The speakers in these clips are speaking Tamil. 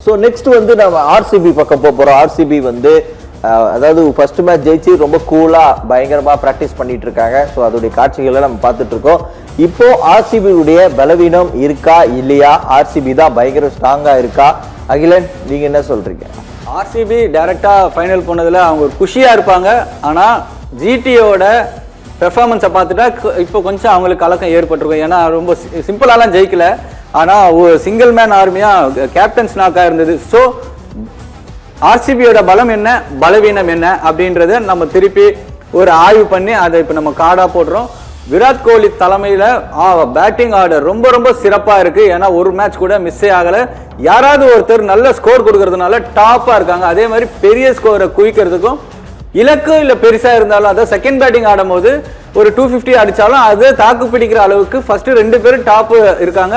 ஸோ நெக்ஸ்ட் வந்து நம்ம ஆர்சிபி பக்கம் போகிறோம். ஆர்சிபி வந்து அதாவது ஃபர்ஸ்ட் மேட்ச் ஜெயிச்சு ரொம்ப கூலாக பயங்கரமாக ப்ராக்டிஸ் பண்ணிட்டு இருக்காங்க. ஸோ அதோடைய காட்சிகளை நம்ம பார்த்துட்டு இருக்கோம். இப்போ ஆர்சிபியுடைய பலவீனம் இருக்கா இல்லையா, ஆர்சிபி தான் பயங்கர ஸ்ட்ராங்காக இருக்கா? அகிலன், நீங்க என்ன சொல்றீங்க? ஆர்சிபி டைரக்டா ஃபைனல் போனதுல அவங்க குஷியா இருப்பாங்க. ஆனா ஜிடியோட பெர்ஃபார்மன்ஸை பார்த்துட்டா இப்போ கொஞ்சம் அவங்களுக்கு கலக்கம் ஏற்பட்டிருக்கும். ஏன்னா ரொம்ப சிம்பிளாலாம் ஜெயிக்கல, ஆனால் ஒரு சிங்கிள் மேன் ஆர்மியாக கேப்டன்ஸ் நாக்காக இருந்தது. ஸோ ஆர்சிபியோட பலம் என்ன, பலவீனம் என்ன அப்படின்றத நம்ம திருப்பி ஒரு ஆய்வு பண்ணி அதை இப்போ நம்ம கார்டாக போடுறோம். விராட் கோலி தலைமையில் பேட்டிங் ஆர்டர் ரொம்ப ரொம்ப சிறப்பாக இருக்குது. ஏன்னா ஒரு மேட்ச் கூட மிஸ்ஸே ஆகலை. யாராவது ஒருத்தர் நல்ல ஸ்கோர் கொடுக்கறதுனால டாப்பாக இருக்காங்க. அதே மாதிரி பெரிய ஸ்கோரை குவிக்கிறதுக்கும் இலக்கு இல்லை பெருசாக இருந்தாலும், அதாவது செகண்ட் பேட்டிங் ஆடும்போது ஒரு 250 அடித்தாலும் அதை தாக்கு பிடிக்கிற அளவுக்கு ஃபர்ஸ்ட் 2 பேரும் டாப்பு இருக்காங்க.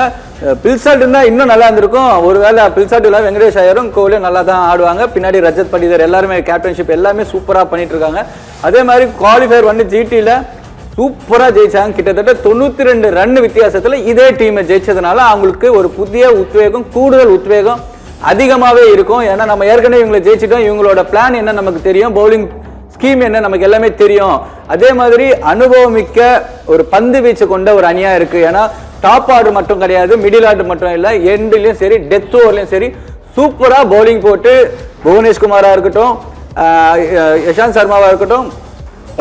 பில்சாட் இருந்தால் இன்னும் நல்லா இருந்திருக்கும். ஒருவேளை பில்சாட் இல்லை, வெங்கடேஷ் ஐயரும் கோலியும் நல்லா தான் ஆடுவாங்க. பின்னாடி ரஜத் படிதர் எல்லாருமே கேப்டன்ஷிப் எல்லாமே சூப்பராக பண்ணிட்டு இருக்காங்க. அதே மாதிரி குவாலிஃபயர் வந்து ஜிடியில் சூப்பராக ஜெயிச்சாங்க. கிட்டத்தட்ட 92 ரன் வித்தியாசத்தில் இதே டீமை ஜெயிச்சதுனால அவங்களுக்கு ஒரு புதிய உத்வேகம், கூடுதல் உத்வேகம் அதிகமாகவே இருக்கும். ஏன்னா நம்ம ஏற்கனவே இவங்களை ஜெயிச்சிட்டோம், இவங்களோட பிளான் என்ன நமக்கு தெரியும், பவுலிங் ஸ்கீம் என்ன நமக்கு எல்லாமே தெரியும். அதே மாதிரி அனுபவமிக்க ஒரு பந்து வீச்சு கொண்ட ஒரு அணியா இருக்கு. ஏன்னா டாப் ஆர்டர் மட்டும் கிடையாது, மிடில் ஆர்டர் மட்டும் இல்லை, எண்ட்லயும் சரி டெத் ஓவர்லயும் சரி சூப்பரா பவுலிங் போட்டு புவனேஷ்குமாரா இருக்கட்டும், யஷாந்த் சர்மாவா இருக்கட்டும்,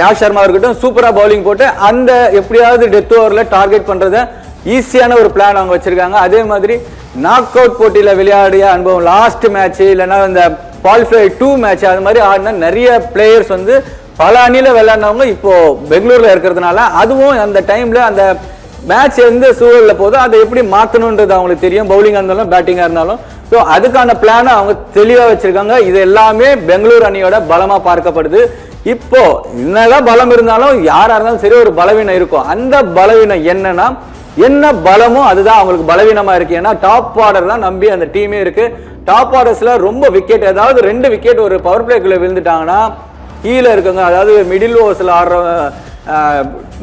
யாஷ் சர்மா இருக்கட்டும், சூப்பரா பவுலிங் போட்டு அந்த எப்படியாவது டெத் ஓவர்ல டார்கெட் பண்றத ஈஸியான ஒரு பிளான் அவங்க வச்சிருக்காங்க. அதே மாதிரி நாக் அவுட் போட்டியில விளையாடிய அனுபவம், லாஸ்ட் மேட்ச் இல்லைன்னா இந்த குவாலிஃபை 2 மேட்ச் அது மாதிரி ஆடின நிறைய பிளேயர்ஸ் வந்து பல அணியில விளையாடினவங்க இப்போ பெங்களூர்ல இருக்கிறதுனால, அதுவும் அந்த டைம்ல அந்த மேட்ச் எந்த சூழல்ல போதோ அதை எப்படி மாற்றணுன்றது அவங்களுக்கு தெரியும், பவுலிங்கா இருந்தாலும் பேட்டிங்கா இருந்தாலும். ஸோ அதுக்கான பிளானை அவங்க தெளிவாக வச்சிருக்காங்க. இது எல்லாமே பெங்களூர் அணியோட பலமா பார்க்கப்படுது. இப்போ என்னதான் பலம் இருந்தாலும் யாரா இருந்தாலும் சரி ஒரு பலவீனம் இருக்கும். அந்த பலவீனம் என்னன்னா, என்ன பலமோ அதுதான் அவங்களுக்கு பலவீனமா இருக்கு. ஏன்னா டாப் ஆர்டர் தான் நம்பி அந்த டீமே இருக்கு. டாப் ஆர்டர்ஸ்ல ரொம்ப விக்கெட், ஏதாவது 2 விக்கெட் ஒரு பவர் பிளேக்குள்ள விழுந்துட்டாங்கன்னா கீழே இருக்குங்க, அதாவது மிடில் ஓவர்ஸ்ல ஆடுறவங்க,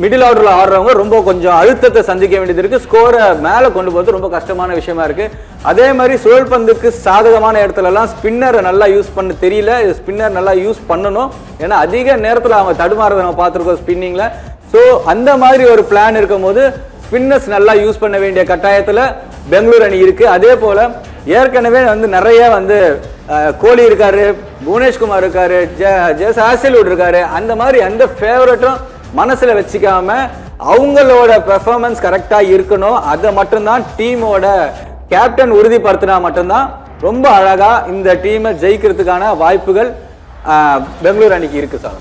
மிடில் ஆர்டர்ல ஆடுறவங்க ரொம்ப கொஞ்சம் அழுத்தத்தை சந்திக்க வேண்டியது இருக்கு. ஸ்கோரை மேலே கொண்டு போகிறது ரொம்ப கஷ்டமான விஷயமா இருக்கு. அதே மாதிரி சுழல் பந்துக்கு சாதகமான இடத்துல எல்லாம் ஸ்பின்னரை நல்லா யூஸ் பண்ண தெரியல. ஸ்பின்னர் நல்லா யூஸ் பண்ணணும். ஏன்னா அதிக நேரத்தில் அவங்க தடுமாறதை நம்ம பார்த்துருக்கோம் ஸ்பின்னிங்ல. ஸோ அந்த மாதிரி ஒரு பிளான் இருக்கும் போது ஸ்பின்னர்ஸ் நல்லா யூஸ் பண்ண வேண்டிய கட்டாயத்தில் பெங்களூர் அணி இருக்கு. அதே போல ஏற்கனவே வந்து நிறைய வந்து கோலி இருக்காரு, புவனேஷ்குமார் இருக்காரு, ஹேசல்வுட் இருக்காரு. அந்த மாதிரி எந்த ஃபேவரட்டும் மனசுல வச்சுக்காம அவங்களோட பெர்ஃபார்மன்ஸ் கரெக்டா இருக்கணும். அதை மட்டும்தான் டீமோட கேப்டன் உறுதிப்படுத்தினா மட்டும்தான் ரொம்ப அழகா இந்த டீமை ஜெயிக்கிறதுக்கான வாய்ப்புகள் பெங்களூர் அணிக்கு இருக்கு சார்.